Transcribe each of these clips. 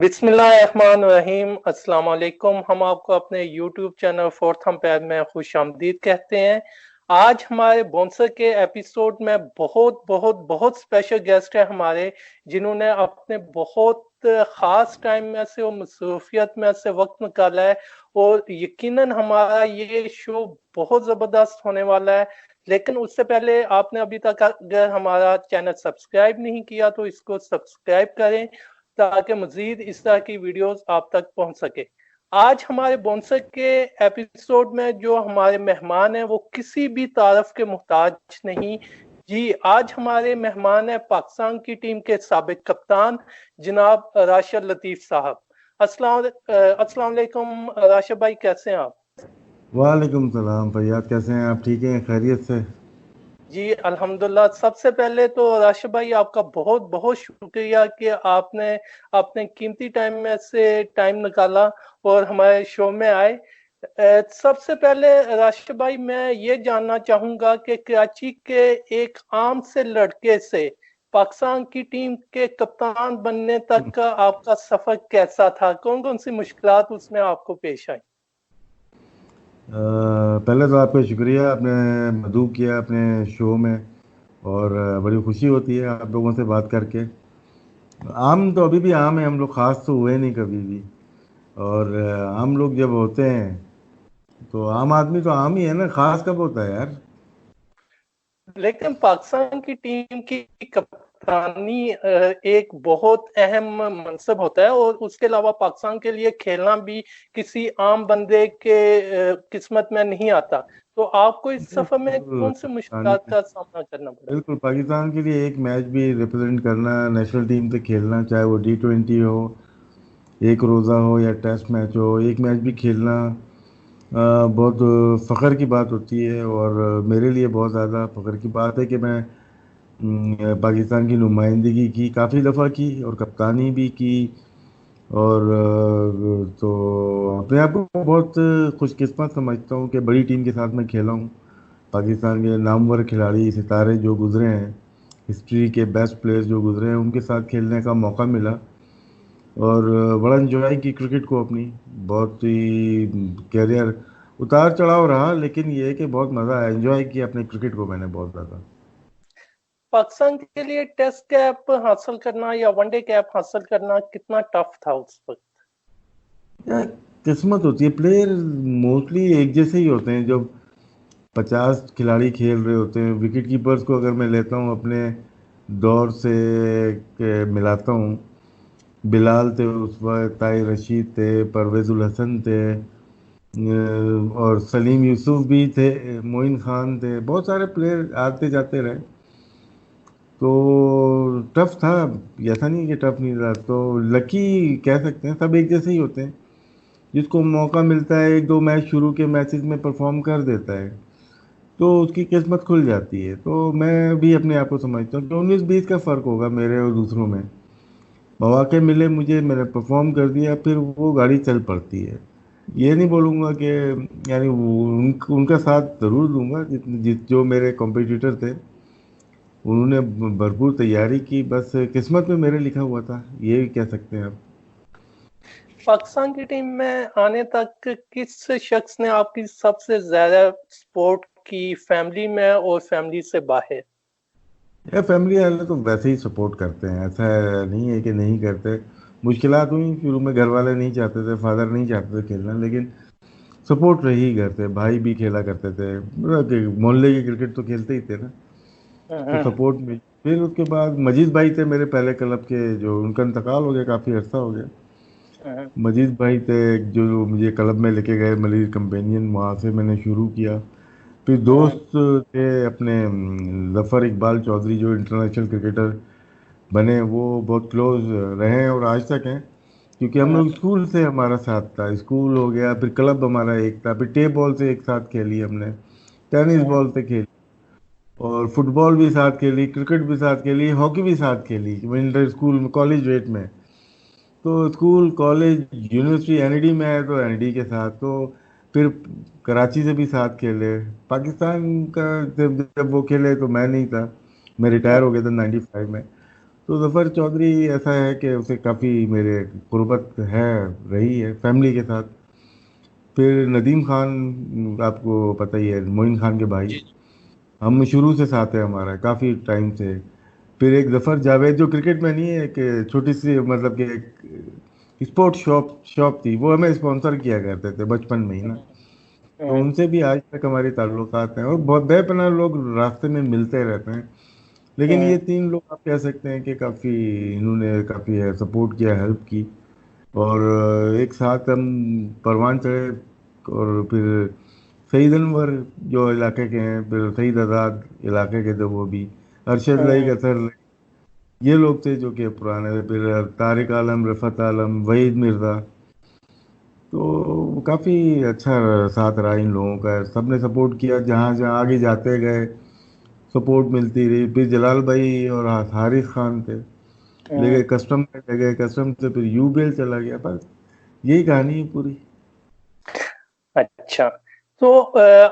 बिस्मिल्लाहिर्रहमानिर्रहीम। अस्सलाम वालेकुम। हम आपको अपने यूट्यूब चैनल फोर्थ एम्पायर में खुशामदीद कहते हैं। आज हमारे बोनसर के एपिसोड में बहुत बहुत बहुत स्पेशल गेस्ट है हमारे, जिन्होंने अपने बहुत ख़ास टाइम में से और मसरूफियत में से वक्त निकाला है, और यकीनन हमारा ये शो बहुत ज़बरदस्त होने वाला है। लेकिन उससे पहले आपने अभी तक अगर हमारा चैनल सब्सक्राइब नहीं किया तो इसको सब्सक्राइब करें, ताकि मजीद इस तरह की वीडियोस आप तक पहुंच सके। आज हमारे बोनसर के एपिसोड में जो हमारे मेहमान हैं वो किसी भी तारफ के मोहताज नहीं। जी, आज हमारे मेहमान हैं पाकिस्तान की टीम के साबिक कप्तान जनाब राशिद लतीफ़ साहब। अस्सलाम वालेकुम राशिद भाई, कैसे हैं आप? वालेकुम सलाम फैयाद, कैसे हैं आप? ठीक हैं, खैरियत से? जी अल्हम्दुलिल्लाह। सबसे पहले तो राशिद भाई आपका बहुत बहुत शुक्रिया कि आपने अपने कीमती टाइम में से टाइम निकाला और हमारे शो में आए। सबसे पहले राशिद भाई मैं ये जानना चाहूंगा कि कराची के एक आम से लड़के से पाकिस्तान की टीम के कप्तान बनने तक का आपका सफर कैसा था? कौन कौन सी मुश्किलात उसमें आपको पेश आई? पहले तो आपका शुक्रिया, आपने मदऊ किया अपने शो में। और बड़ी खुशी होती है आप लोगों से बात करके। आम तो अभी भी आम है, हम लोग ख़ास तो हुए नहीं कभी भी। और आम लोग जब होते हैं तो आम आदमी तो आम ही है ना, ख़ास कब होता है यार? लेकिन पाकिस्तान की टीम की कप्तानी एक बहुत अहम मनसब होता है, और उसके अलावा पाकिस्तान के लिए खेलना भी किसी आम बंदे के किस्मत में नहीं आता। तो आपको इस सफर में बिल्कुल कौन सी पाकिस्तान मुश्किलात का सामना करना पड़ा? बिल्कुल पाकिस्तान के लिए एक मैच भी रिप्रेजेंट करना, नेशनल टीम से खेलना, चाहे वो T20 हो, एक रोज़ा हो या टेस्ट मैच हो, एक मैच भी खेलना बहुत फ़ख्र की बात होती है। और मेरे लिए बहुत ज़्यादा फ़ख्र की बात है कि मैं पाकिस्तान की नुमाइंदगी की, काफ़ी दफ़ा की और कप्तानी भी की। और तो अपने आप को बहुत खुशकिस्मत समझता हूँ कि बड़ी टीम के साथ मैं खेला हूँ। पाकिस्तान के नामवर खिलाड़ी, सितारे जो गुज़रे हैं, हिस्ट्री के बेस्ट प्लेयर्स जो गुज़रे हैं, उनके साथ खेलने का मौका मिला। और बड़ा इन्जॉय की क्रिकेट को अपनी। बहुत ही कैरियर उतार चढ़ाव रहा, लेकिन ये है कि बहुत मज़ा आया, एंजॉय किया अपने क्रिकेट को मैंने बहुत ज़्यादा। पाकिस्तान के लिए टेस्ट कैप हासिल करना या वनडे कैप हासिल करना कितना टफ था उस वक्त? यार, किस्मत होती है। प्लेयर मोस्टली एक जैसे ही होते हैं। जब 50 खिलाड़ी खेल रहे होते हैं, विकेट कीपर्स को अगर मैं लेता हूँ अपने दौर से मिलाता हूँ, बिलाल थे उस वक्त, ताई रशीद थे, परवेज़ुल हसन थे, और सलीम यूसुफ भी थे, मोइन खान थे, बहुत सारे प्लेयर आते जाते रहे। तो टफ था, ऐसा नहीं कि टफ नहीं था। तो लकी कह सकते हैं, सब एक जैसे ही होते हैं। जिसको मौका मिलता है एक दो मैच शुरू के मैचेस में परफॉर्म कर देता है, तो उसकी किस्मत खुल जाती है। तो मैं भी अपने आप को समझता हूँ कि 19-20 का फ़र्क होगा मेरे और दूसरों में। मौके मिले मुझे, मैंने परफॉर्म कर दिया, फिर वो गाड़ी चल पड़ती है। ये नहीं बोलूँगा कि यानी उनका साथ ज़रूर दूंगा, जो मेरे कॉम्पिटिटर थे उन्होंने भरपूर तैयारी की, बस किस्मत में मेरे लिखा हुआ था, ये कह सकते हैं आप। पाकिस्तान की टीम में आने तक किस शख्स ने आपकी सबसे ज्यादा सपोर्ट की, फैमिली में और फैमिली से बाहर? यार, फैमिली वाले तो वैसे ही सपोर्ट करते हैं, ऐसा नहीं है कि नहीं करते। मुश्किलात हुई शुरू में, घर वाले नहीं चाहते थे, फादर नहीं चाहते थे खेलना, लेकिन सपोर्ट रही घर से। भाई भी खेला करते थे, मतलब कि मोहल्ले की क्रिकेट तो खेलते ही थे ना, तो हम्म, सपोर्ट में। फिर उसके बाद मजीद भाई थे मेरे पहले क्लब के, जो उनका इंतकाल हो गया, काफ़ी अर्सा हो गया। हम्म, मजीद भाई थे जो मुझे क्लब में लेके गए, मलिर कंपेनियन, वहाँ से मैंने शुरू किया। फिर हम्म, दोस्त थे अपने, जफ़र इकबाल चौधरी जो इंटरनेशनल क्रिकेटर बने, वो बहुत क्लोज रहे हैं और आज तक हैं। क्योंकि हम लोग हम्म, स्कूल से, हमारा साथ था, स्कूल हो गया, फिर क्लब हमारा एक था, फिर टेप बॉल से एक साथ खेली हमने, टेनिस हम्म, बॉल से खेली, और फुटबॉल भी साथ खेली, क्रिकेट भी साथ खेली, हॉकी भी साथ खेली इंटर स्कूल में, कॉलेज वेट में। तो स्कूल, कॉलेज, यूनिवर्सिटी एनईडी में आए तो एनईडी के साथ, तो फिर कराची से भी साथ खेले। पाकिस्तान का जब जब वो खेले तो मैं नहीं था, मैं रिटायर हो गया था 95 में। तो जफर चौधरी ऐसा है कि उसे काफ़ी मेरे कुर्बत है, रही है फैमिली के साथ। फिर नदीम खान, आपको पता ही है, मोइन खान के भाई। जी हम शुरू से साथ है हमारा, काफ़ी टाइम से। फिर एक जफर जावेद जो क्रिकेट में नहीं है, एक छोटी सी मतलब कि एक स्पोर्ट्स शॉप शॉप थी, वो हमें स्पॉन्सर किया करते थे बचपन में ही ना। तो जी। उनसे भी आज तक हमारे ताल्लुकात हैं, और बहुत बेपनाह लोग रास्ते में मिलते रहते हैं। लेकिन ये तीन लोग आप कह सकते हैं कि काफ़ी, इन्होंने काफ़ी सपोर्ट किया, हेल्प की। और एक साथ हम परवान चढ़े। और फिर सईद अनवर जो इलाके के हैं, फिर सईद आज़ाद इलाके के थे वो भी, अरशद लई, अतर लई, ये लोग थे जो कि पुराने थे। फिर तारिक आलम, रफ़त आलम, वहीद मिर्ज़ा। तो काफ़ी अच्छा साथ रहा इन लोगों का, सबने सपोर्ट किया, जहाँ जहाँ आगे जाते गए सपोर्ट मिलती रही। फिर जलाल भाई और हारिस खान थे, ले गए कस्टम में, ले गए कस्टम से, फिर यूबीएल चला गया, बस यही कहानी है पूरी। अच्छा, तो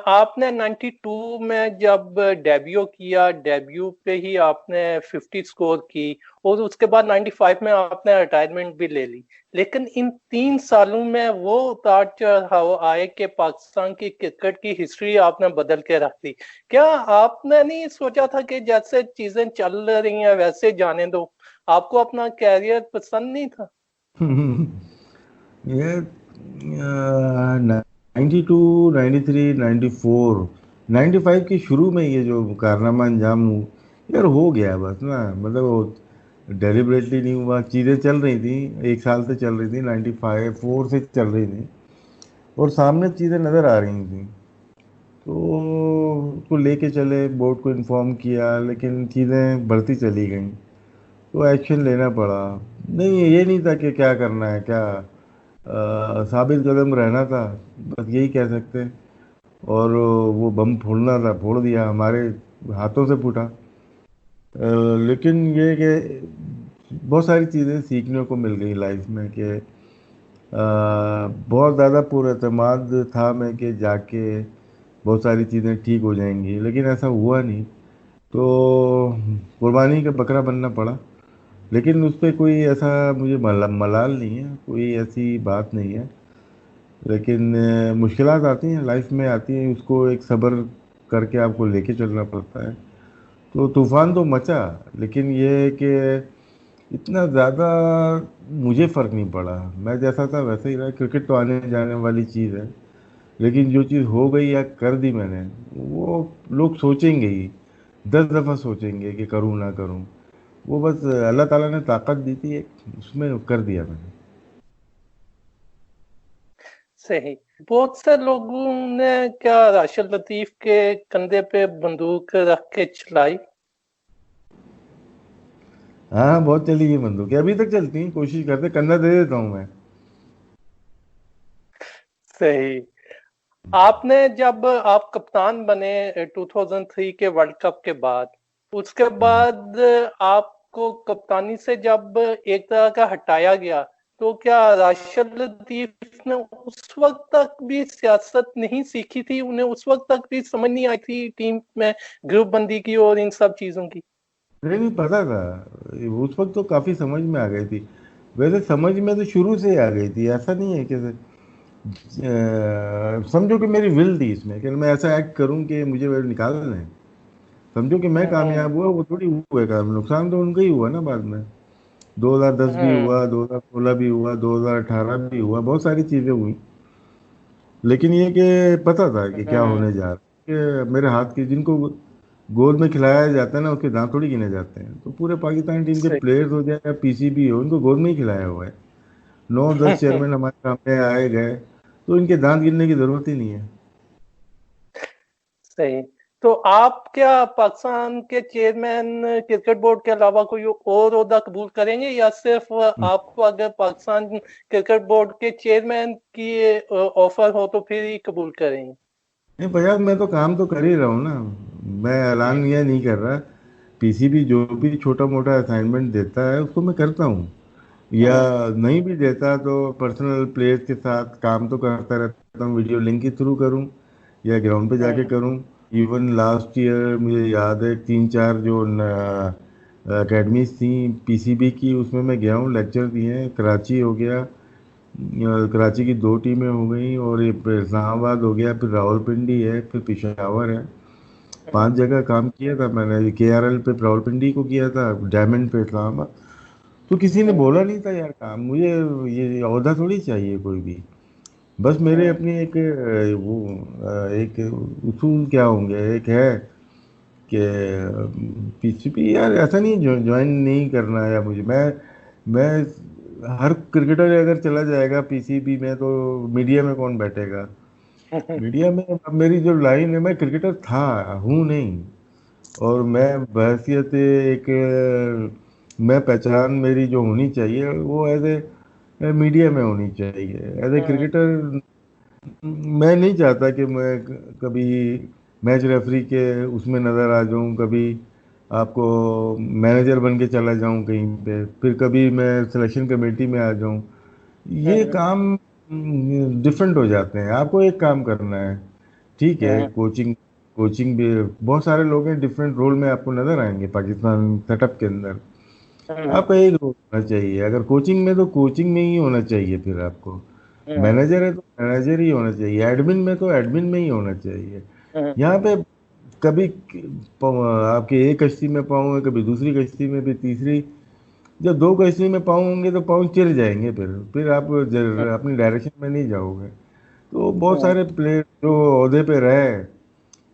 आपने 92 में जब डेब्यू किया, डेब्यू पे ही आपने 50 स्कोर की, और उसके बाद 95 में आपने रिटायरमेंट भी ले ली। लेकिन इन 3 सालों में वो उतार चढ़ाव आए कि पाकिस्तान की क्रिकेट की हिस्ट्री आपने बदल के रख दी। क्या आपने नहीं सोचा था कि जैसे चीजें चल रही हैं वैसे जाने दो? आपको अपना कैरियर पसंद नहीं था? ये 92, 93, 94, 95 के शुरू में ये जो कारनामा अंजाम हूँ, यार हो गया बस ना, मतलब वो डेलिबरेटली नहीं हुआ, चीज़ें चल रही थी, एक साल से चल रही थी, 95 4 से चल रही थी, और सामने चीज़ें नज़र आ रही थी। तो उसको लेके चले, बोर्ड को इन्फॉर्म किया, लेकिन चीज़ें बढ़ती चली गई, तो एक्शन लेना पड़ा। नहीं, ये नहीं था कि क्या करना है, क्या साबित कदम रहना था, बस यही कह सकते हैं। और वो बम फोड़ना था, फोड़ दिया, हमारे हाथों से फूटा। लेकिन ये कि बहुत सारी चीज़ें सीखने को मिल गई लाइफ में, कि बहुत ज़्यादा पुरएतमाद था मैं कि जाके बहुत सारी चीज़ें ठीक हो जाएंगी, लेकिन ऐसा हुआ नहीं। तो कुर्बानी का बकरा बनना पड़ा। लेकिन उस पर कोई ऐसा मुझे मलाल नहीं है, कोई ऐसी बात नहीं है। लेकिन मुश्किलात आती हैं लाइफ में, आती हैं, उसको एक सब्र करके आपको लेके चलना पड़ता है। तो तूफान तो मचा, लेकिन ये है कि इतना ज़्यादा मुझे फ़र्क नहीं पड़ा, मैं जैसा था वैसे ही रहा। क्रिकेट तो आने जाने वाली चीज़ है, लेकिन जो चीज़ हो गई या कर दी मैंने, वो लोग सोचेंगे ही, 10 दफ़ा सोचेंगे कि करूँ ना करूँ। वो बस अल्लाह ताला ने ताकत दी थी एक, उसमें कर दिया मैंने। सही। बहुत से लोगों ने क्या राशिद लतीफ के कंधे पे बंदूक रख के चलाई? हाँ, बहुत चली ये बंदूकें, अभी तक चलती हैं, कोशिश करते, कंधा दे देता हूँ मैं। सही। आपने जब आप कप्तान बने 2003 के वर्ल्ड कप के बाद, उसके हम्म। बाद आपको कप्तानी से जब एक तरह का हटाया गया, तो क्या राशिद लतीफ ने उस वक्त तक भी सियासत नहीं सीखी थी? उन्हें उस वक्त तक भी समझ नहीं आई थी टीम में ग्रुप बंदी की और इन सब चीजों की? नहीं नहीं, पता था, उस वक्त तो काफ़ी समझ में आ गई थी। वैसे समझ में तो शुरू से ही आ गई थी, ऐसा नहीं है कि समझो कि मेरी विल थी इसमें, कि मैं ऐसा एक्ट करूं कि मुझे वो निकालना है। समझो कि मैं हम्म। कामयाब हुआ, वो थोड़ी हुए काम, नुकसान तो उनका ही हुआ ना बाद में। 2010 भी हम्म। हुआ, 2016 भी हुआ, 2018 भी हुआ, बहुत सारी चीज़ें हुई। लेकिन ये कि पता था कि क्या हम्म। होने जा रहा है, कि मेरे हाथ की, जिनको गोद में खिलाया जाता है ना, उसके दांत थोड़ी गिने जाते हैं। तो पूरे पाकिस्तान टीम के सही। प्लेयर्स हो जाए या पीसीबी हो, इनको गोद में ही खिलाया हुआ है। 9-10 चेयरमैन हमारे सामने आए गए, तो इनके दांत गिनने की जरूरत ही नहीं है। सही। तो आप क्या पाकिस्तान के चेयरमैन क्रिकेट बोर्ड के अलावा कोई और ओहदा कबूल करेंगे, या सिर्फ आपको अगर पाकिस्तान क्रिकेट बोर्ड के चेयरमैन की ऑफर हो तो फिर ही कबूल करेंगे? नहीं भैया, मैं तो काम तो कर ही रहा हूँ ना, मैं ऐलान ये नहीं कर रहा। पीसीबी जो भी छोटा मोटा असाइनमेंट देता है उसको मैं करता हूँ, या हम्म। नहीं भी देता तो पर्सनल प्लेयर्स के साथ काम तो करता रहता हूँ, वीडियो लिंक के थ्रू करूँ या ग्राउंड पे जाके हम्म। करूँ। इवन लास्ट ईयर मुझे याद है 3-4 जो एकेडमीज थी पीसीबी की, उसमें मैं गया हूँ, लेक्चर दिए हैं। कराची हो गया, कराची की 2 टीमें हो गई, और ये फिर इस्लामाबाद हो गया, फिर रावलपिंडी है, फिर पेशावर है। 5 जगह काम किया था मैंने। केआरएल पे रावलपिंडी को किया था, डायमंड पे इस्लामाबाद। तो किसी ने बोला नहीं था यार काम मुझे, ये ओहदा थोड़ी चाहिए कोई भी। बस मेरे अपनी एक एक उसूल क्या होंगे, एक है कि पीसीपी यार ऐसा नहीं ज्वाइन नहीं करना है मुझे। मैं हर क्रिकेटर अगर चला जाएगा पीसीबी में तो मीडिया में कौन बैठेगा? मीडिया में अब मेरी जो लाइन है, मैं क्रिकेटर था, हूँ नहीं। और मैं बहैसियत एक मैं पहचान मेरी जो होनी चाहिए वो एज ए मीडिया में होनी चाहिए। एज ए क्रिकेटर मैं नहीं चाहता कि मैं कभी मैच रेफरी के उसमें नज़र आ जाऊं, कभी आपको मैनेजर बन के चला जाऊं कहीं पे, फिर कभी मैं सिलेक्शन कमेटी में आ जाऊं। ये काम डिफरेंट हो जाते हैं। आपको एक काम करना है, ठीक है, कोचिंग कोचिंग भी बहुत सारे लोग हैं, डिफरेंट रोल में आपको नजर आएंगे पाकिस्तान सेटअप के अंदर। आपका एक रोल होना चाहिए, अगर कोचिंग में तो कोचिंग में ही होना चाहिए, फिर आपको मैनेजर है तो मैनेजर ही होना चाहिए, एडमिन में तो एडमिन में ही होना चाहिए। यहाँ पे कभी आपके एक कश्ती में पाँव है, कभी दूसरी कश्ती में, भी तीसरी। जब 2 कश्ती में पाँव होंगे तो पाँव चिर जाएंगे, फिर आप अपनी डायरेक्शन में नहीं जाओगे। तो बहुत सारे प्लेयर जो ओहदे पे रहे,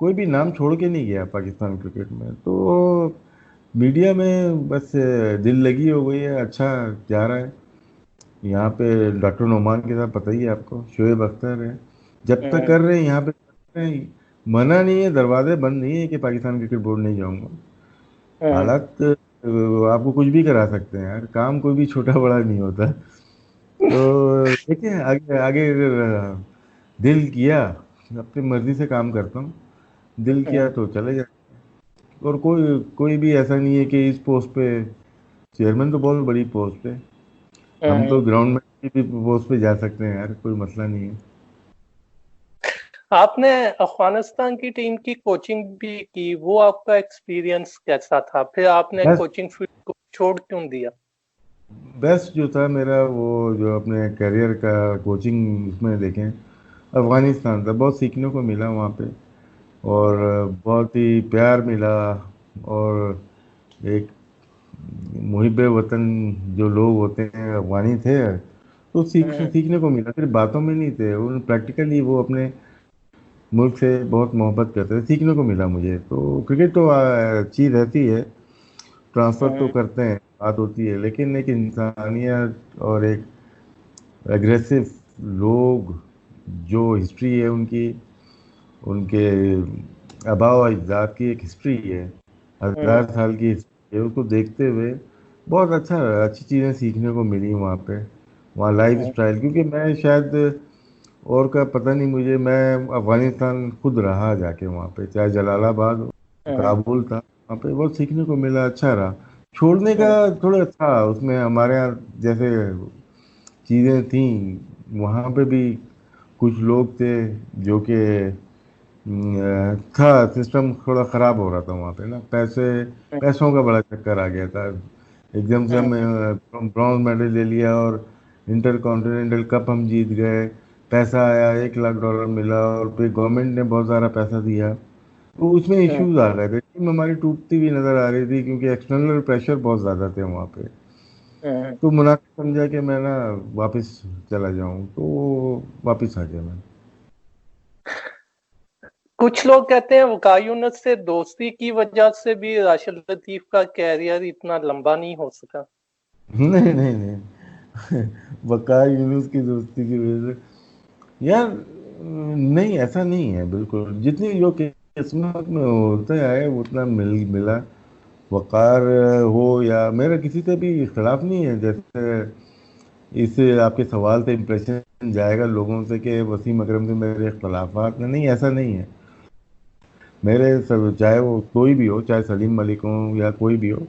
कोई भी नाम छोड़ के नहीं गया पाकिस्तान क्रिकेट में। तो मीडिया में बस दिल लगी हो गई है, अच्छा जा रहा है। यहाँ पे डॉक्टर नोमान के साथ पता ही है आपको, शोएब अख्तर है। जब तक कर रहे हैं यहाँ पे कर रहे हैं। मना नहीं है, दरवाजे बंद नहीं है कि पाकिस्तान क्रिकेट बोर्ड नहीं जाऊंगा। हालात आपको कुछ भी करा सकते हैं यार, काम कोई भी छोटा बड़ा नहीं होता। तो देखिए आगे आगे अगर दिल किया, अपनी मर्जी से काम करता हूँ, दिल किया तो चले जाए। और कोई कोई भी ऐसा नहीं है कि इस पोस्ट पे, चेयरमैन तो बहुत बड़ी पोस्ट है, हम तो ग्राउंड में भी पोस्ट पे जा सकते हैं यार, कोई मसला नहीं है। आपने अफगानिस्तान की टीम की कोचिंग भी की, वो आपका एक्सपीरियंस कैसा था? फिर आपने बस कोचिंग फील्ड को छोड़ क्यों दिया? बेस्ट जो था मेरा, वो जो अपने करियर का कोचिंग उसमें देखें, अफगानिस्तान था। बहुत सीखने को मिला वहाँ पे, और बहुत ही प्यार मिला। और एक मुहिब वतन जो लोग होते हैं अफगानी थे, तो सीखने को मिला। सिर्फ बातों में नहीं थे, उन प्रैक्टिकली वो अपने मुल्क से बहुत मोहब्बत करते थे, सीखने को मिला मुझे। तो क्रिकेट तो अच्छी रहती है, ट्रांसफ़र तो करते हैं, बात होती है, लेकिन एक इंसानियत और एक एग्रेसिव लोग, जो हिस्ट्री है उनकी, उनके आबा व अजदाद की एक हिस्ट्री है, 1000 साल की हिस्ट्री है, उसको देखते हुए बहुत अच्छी चीज़ें सीखने को मिली वहाँ पे। वहाँ लाइफ स्टाइल, क्योंकि मैं शायद और का पता नहीं मुझे, मैं अफगानिस्तान खुद रहा जाके वहाँ पे, चाहे जलालाबाद हो, काबुल था, वहाँ पे बहुत सीखने को मिला, अच्छा रहा। छोड़ने का थोड़ा था उसमें, हमारे यहाँ जैसे चीज़ें थी, वहाँ पे भी कुछ लोग थे जो कि था, सिस्टम थोड़ा ख़राब हो रहा था वहाँ पे ना, पैसों का बड़ा चक्कर आ गया था। एकदम से हम ब्रॉन्ज मेडल ले लिया, और इंटर कॉन्टिनेंटल कप हम जीत गए, पैसा आया, $1 लाख मिला, और फिर गवर्नमेंट ने बहुत सारा पैसा दिया। तो उसमें इश्यूज आ गए थे, टीम हमारी टूटती हुई नज़र आ रही थी, क्योंकि एक्सटर्नल प्रेशर बहुत ज़्यादा थे वहाँ पे। तो मुनासिब समझा कि मैं ना वापस चला जाऊँ, तो वापस आ गया मैं। कुछ लोग कहते हैं वकाई यूनुस से दोस्ती की वजह से भी राशिद लतीफ का कैरियर इतना लंबा नहीं हो सका। नहीं नहीं नहीं, वकार यूनुस की दोस्ती की वजह से यार, नहीं ऐसा नहीं है बिल्कुल। जितनी जो किस्मत में होता है उतना मिला। वकार हो या मेरा किसी से भी इख्तलाफ नहीं है। जैसे इस आपके सवाल से इम्प्रेशन जाएगा लोगों से कि वसीम अकरम से मेरे इख्तलाफात नहीं, ऐसा नहीं है। मेरे सब, चाहे वो कोई भी हो, चाहे सलीम मलिक हो या कोई भी हो,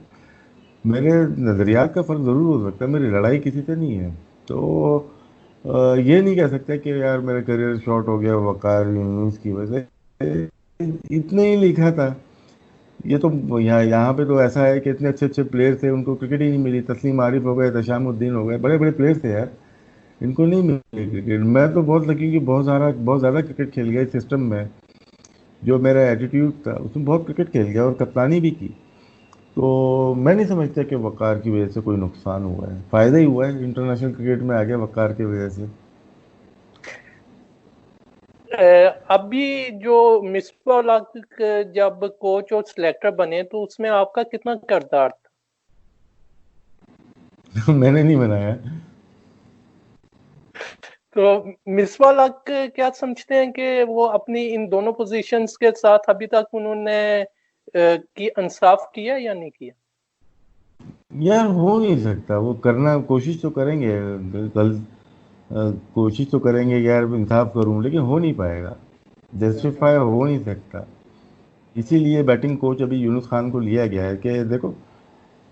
मेरे नज़रियात का फ़र्क ज़रूर हो सकता है, मेरी लड़ाई किसी से नहीं है। तो ये नहीं कह सकते कि यार मेरा करियर शॉर्ट हो गया वकार यूनुस की वजह से। इतने ही लिखा था ये तो यहाँ यहाँ पे तो ऐसा है कि इतने अच्छे अच्छे प्लेयर थे, उनको क्रिकेट ही नहीं मिली। तस्लीम आरिफ हो गए, तशामुद्दीन हो गए, बड़े बड़े प्लेयर थे यार, इनको नहीं मिली क्रिकेट। मैं तो बहुत लकी कि बहुत ज़्यादा क्रिकेट खेल गया इस सिस्टम में। जो मेरा एटीट्यूड था उसमें बहुत क्रिकेट खेल गया और कप्तानी भी की। तो मैं नहीं समझता कि वक़ार की वजह से कोई नुकसान हुआ है, फ़ायदा ही हुआ है इंटरनेशनल क्रिकेट में आ गया वक़ार की वजह से। अभी जो मिसबा उल हक जब कोच और सिलेक्टर बने तो उसमें आपका कितना किरदार था? मैंने नहीं बनाया। तो मिसबा उल हक क्या समझते हैं कि वो अपनी इन दोनों पोजीशंस के साथ अभी तक उन्होंने की इंसाफ किया या नहीं किया? यार हो नहीं सकता, वो करना कोशिश तो करेंगे, कल कोशिश तो करेंगे यार इंसाफ करूं, लेकिन हो नहीं पाएगा, जस्टिफाई हो नहीं सकता। इसीलिए बैटिंग कोच अभी यूनुस खान को लिया गया है कि देखो,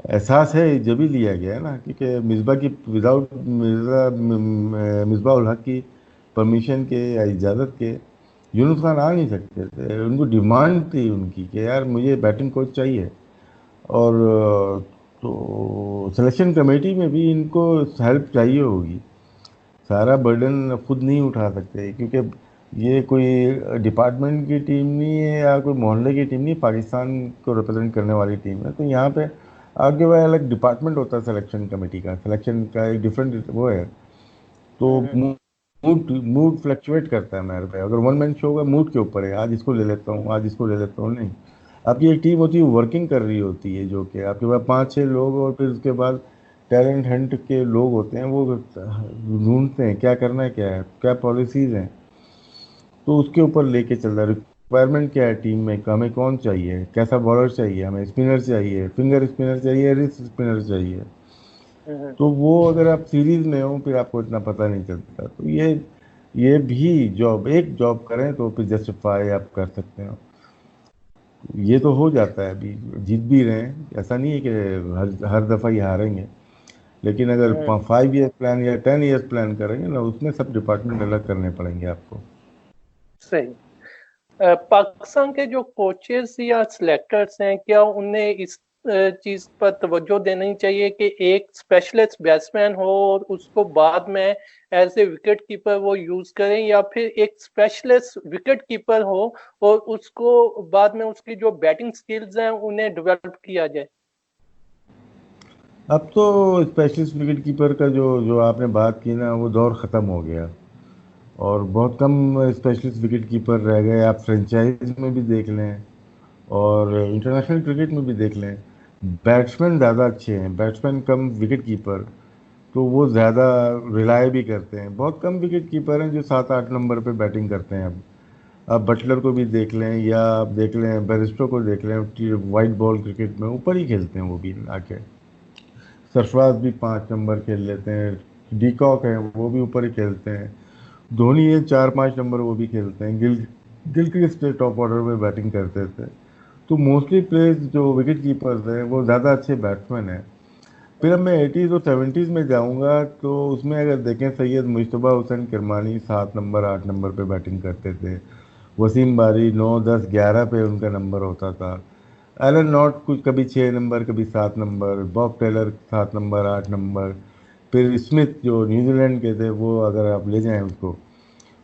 एहसास है जब ही लिया गया है ना, क्योंकि मिसबा की विदाउट मिसबा उल हक की परमिशन के या इजाज़त के यूनुस खान आ नहीं सकते थे। उनको डिमांड थी उनकी कि यार मुझे बैटिंग कोच चाहिए। और तो सिलेक्शन कमेटी में भी इनको हेल्प चाहिए होगी। सारा बर्डन खुद नहीं उठा सकते, क्योंकि ये कोई डिपार्टमेंट की टीम नहीं है या कोई मोहल्ले की टीम नहीं, पाकिस्तान को रिप्रेजेंट करने वाली टीम है। तो यहाँ पे आगे वह अलग डिपार्टमेंट होता है सिलेक्शन कमेटी का, सिलेक्शन का एक डिफरेंट वो है। तो मूड मूड फ्लक्चुएट करता है मेरे पे, अगर वन मैन शो का मूड के ऊपर है, आज इसको ले लेता हूँ, आज इसको ले लेता हूँ, नहीं। आपकी एक टीम होती है, वर्किंग कर रही होती है, जो कि आपके पास 5-6 लोग और फिर उसके बाद टैलेंट हंट के लोग होते हैं, वो ढूंढते हैं क्या करना है, क्या है, क्या पॉलिसीज हैं। तो उसके ऊपर लेके चल रहा है, रिक्वायरमेंट क्या है टीम में, हमें कौन चाहिए, कैसा बॉलर चाहिए, हमें स्पिनर चाहिए, फिंगर स्पिनर चाहिए, रिस्ट स्पिनर चाहिए। तो वो अगर आप सीरीज में हो फिर आपको इतना पता नहीं चलता। तो ये भी जॉब, एक जॉब करें तो फिर जस्टिफाई आप कर सकते हो। ये तो हो जाता है, अभी जीत भी रहे हैं, ऐसा नहीं है कि हर दफ़ा ही हारेंगे। लेकिन अगर 5 ईयर प्लान या 10 ईयर्स प्लान करेंगे ना, उसमें सब डिपार्टमेंट अलग करने पड़ेंगे आपको। सही। पाकिस्तान के जो कोचेस या सिलेक्टर्स हैं, क्या उन्हें इस चीज पर तवज्जो देनी चाहिए कि एक स्पेशलिस्ट बैट्समैन हो और उसको बाद में एज ए विकेट कीपर वो यूज करें, या फिर एक स्पेशलिस्ट विकेट कीपर हो और उसको बाद में उसकी जो बैटिंग स्किल्स हैं उन्हें डेवलप किया जाए? अब तो स्पेशलिस्ट विकेट कीपर का जो जो आपने बात की ना, वो दौर ख़त्म हो गया। और बहुत कम स्पेशलिस्ट विकेट कीपर रह गए। आप फ्रेंचाइज में भी देख लें और इंटरनेशनल क्रिकेट में भी देख लें, बैट्समैन ज़्यादा अच्छे हैं, बैट्समैन कम विकेट कीपर। तो वो ज़्यादा रिलाय भी करते हैं। बहुत कम विकेट कीपर हैं जो 7-8 नंबर पे बैटिंग करते हैं। अब आप बटलर को भी देख लें या आप देख लें बेरिस्टो को देख लें, वाइट बॉल क्रिकेट में ऊपर ही खेलते हैं वो भी आके। सरफराज भी 5 नंबर खेल लेते हैं, डीकॉक है वो भी ऊपर ही खेलते हैं, धोनी है 4-5 नंबर वो भी खेलते हैं, गिलक्रिस्ट टॉप ऑर्डर में बैटिंग करते थे। तो मोस्टली प्लेयर्स जो विकेट कीपर्स हैं वो ज़्यादा अच्छे बैट्समैन हैं। फिर अब मैं 80s और 70s में जाऊंगा तो उसमें अगर देखें, सैयद मुश्तबा हुसैन किरमानी 7 नंबर 8 नंबर पे बैटिंग करते थे। वसीम बारी 9, 10, 11 पे उनका नंबर होता था। एलन नॉट कुछ कभी 6 नंबर कभी 7 number, Bob Taylor 7 number 8 number. फिर स्मिथ जो न्यूजीलैंड के थे, वो अगर आप ले जाएं उसको,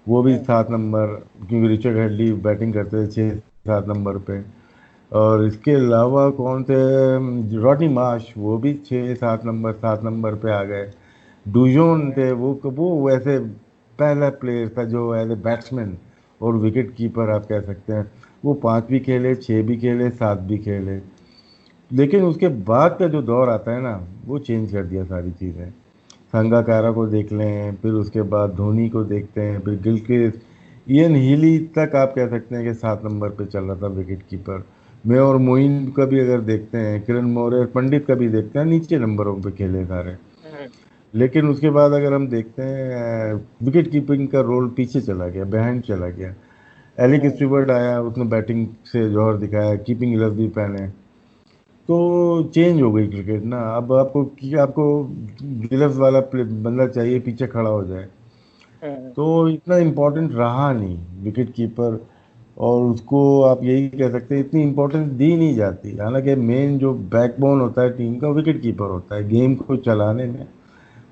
वो भी 7 नंबर, क्योंकि रिचर्ड हेडली बैटिंग करते थे 6-7 नंबर पे। और इसके अलावा कौन थे, रॉनी मार्श, वो भी 6-7 नंबर 7 नंबर पे आ गए। डुजोन थे, वो वैसे पहला प्लेयर था जो एज ए बैट्समैन और विकेट कीपर आप कह सकते हैं, वो 5 भी खेले, 6 भी खेले, 7 भी खेले। लेकिन उसके बाद का जो दौर आता है ना, वो चेंज कर दिया सारी चीज़ें। संगाकारा को देख लें, फिर उसके बाद धोनी को देखते हैं, फिर गिलक्रिस्ट, इयन हीली तक आप कह सकते हैं कि 7 नंबर पे चल रहा था विकेट कीपर। मैं और मोइन का भी अगर देखते हैं, किरण मौर्य पंडित का भी देखते हैं, नीचे नंबरों पे खेले सारे। लेकिन उसके बाद अगर हम देखते हैं, विकेट कीपिंग का रोल पीछे चला गया, बिहाइंड चला गया। एलिक स्टीवर्ट आया, उसने बैटिंग से जौहर दिखाया, कीपिंग ग्लव्स भी पहने। तो चेंज हो गई क्रिकेट ना। अब आपको ग्लव्स वाला बंदा चाहिए, पीछे खड़ा हो जाए। तो इतना इम्पोर्टेंट रहा नहीं विकेट कीपर। और उसको आप यही कह सकते हैं इतनी इम्पोर्टेंस दी नहीं जाती। हालांकि मेन जो बैकबोन होता है टीम का विकेट कीपर होता है, गेम को चलाने में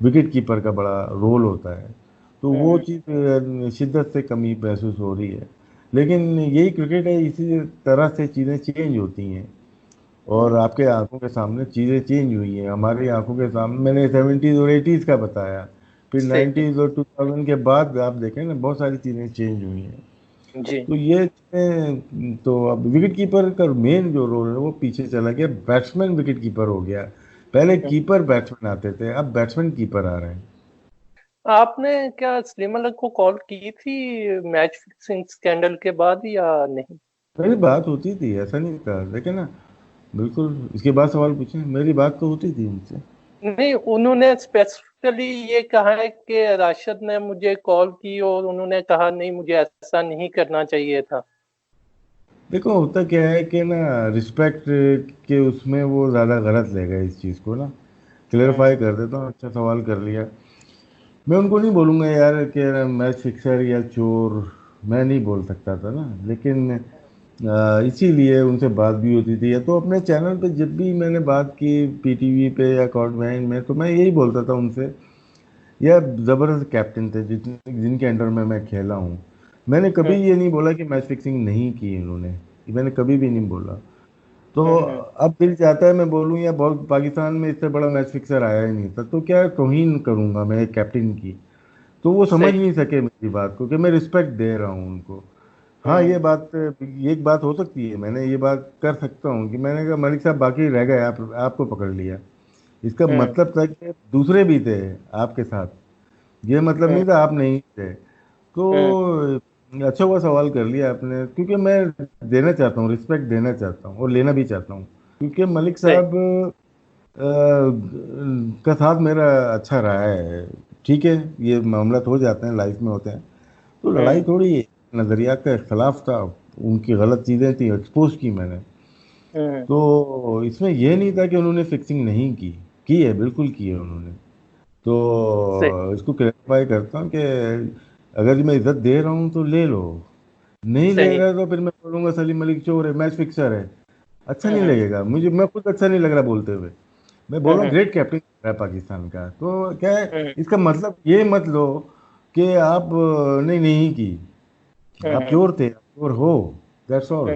विकेट कीपर का बड़ा रोल होता है। तो वो हम्म, चीज़ शिद्दत से कमी महसूस हो रही है। लेकिन यही क्रिकेट है, इसी तरह से चीज़ें चेंज होती हैं और हम्म, आपके आंखों के सामने चीज़ें चेंज हुई हैं, हमारी आंखों के सामने। मैंने 70s और 80s का बताया, फिर सही। 90s और 2000 के बाद आप देखें ना, बहुत सारी चीज़ें चेंज हुई हैं। जी। तो ये चीज़ें तो अब विकेट कीपर का मेन जो रोल है वो पीछे चला गया, बैट्समैन विकेट कीपर हो गया। पहले हम्म। कीपर बैट्समैन आते थे, अब बैट्समैन कीपर आ रहे हैं। आपने क्या सलीम अलग को कॉल की थी मैच फिक्सिंग स्कैंडल के बाद या नहीं? मेरी बात होती थी, ऐसा नहीं था, देखे ना, बिल्कुल इसके बाद सवाल पूछे, मेरी बात तो होती थी उनसे। नहीं, उन्होंने स्पेसिफिकली ये कहा है कि राशिद ने मुझे कॉल की और उन्होंने कहा नहीं, मुझे ऐसा नहीं करना चाहिए था। देखो होता क्या है कि ना, रिस्पेक्ट के उसमें वो ज़्यादा गलत ले गए इस चीज़ को ना। क्लेरिफाई हम्म। कर देता हूँ, अच्छा सवाल कर लिया। मैं उनको नहीं बोलूँगा यार कि मैच फिक्सर या चोर, मैं नहीं बोल सकता था ना। लेकिन इसीलिए उनसे बात भी होती थी, या तो अपने चैनल पे जब भी मैंने बात की पीटीवी पे या कॉर्डवाइन में, तो मैं यही बोलता था उनसे, यह ज़बरदस्त कैप्टन थे जिनके अंडर में मैं खेला हूँ। मैंने कभी हम्म। ये नहीं बोला कि मैच फिक्सिंग नहीं की इन्होंने, ये मैंने कभी भी नहीं बोला। तो हम्म। अब दिल चाहता है मैं बोलूँ, या बहुत, पाकिस्तान में इससे बड़ा मैच फिक्सर आया ही नहीं था, तो क्या तौहीन करूंगा मैं एक कैप्टन की। तो वो समझ सही। नहीं सके मेरी बात को कि मैं रिस्पेक्ट दे रहा हूँ उनको। हाँ, हम्म। ये एक बात हो सकती है, मैंने ये बात कर सकता हूँ कि मैंने कहा मलिक साहब बाकी रह गए, आपको पकड़ लिया। इसका हम्म। मतलब था कि दूसरे भी थे आपके साथ, ये मतलब हम्म। नहीं था आप नहीं थे। हम्म। तो अच्छा हुआ सवाल कर लिया आपने, क्योंकि मैं देना चाहता हूँ, रिस्पेक्ट देना चाहता हूँ और लेना भी चाहता हूँ। क्योंकि मलिक सही। साहब का साथ मेरा अच्छा रहा है। ठीक है, ये मामला हो जाते हैं, लाइफ में होते हैं। तो लड़ाई हम्म। थोड़ी नज़रियात का इख्तलाफ था, उनकी गलत चीज़ें थी, एक्सपोज की मैंने। हम्म। तो इसमें यह नहीं था कि उन्होंने फिक्सिंग नहीं की है, बिल्कुल की है उन्होंने। सही। तो इसको क्लैरिफाई करता हूँ कि अगर मैं इज्जत दे रहा हूँ तो ले लो, नहीं ले सही। रहा तो फिर मैं बोलूंगा सलीम मलिक चोर है, मैच फिक्सर है। अच्छा नहीं हम्म। लगेगा मुझे, मैं खुद अच्छा नहीं लग रहा बोलते हुए। मैं बोल रहा हूँ हम्म। ग्रेट कैप्टन है पाकिस्तान का, तो क्या है, हम्म। इसका मतलब ये मत लो कि आप नहीं नहीं की, आप हम्म। चोर थे, आप चोर हो, दैट्स ऑल।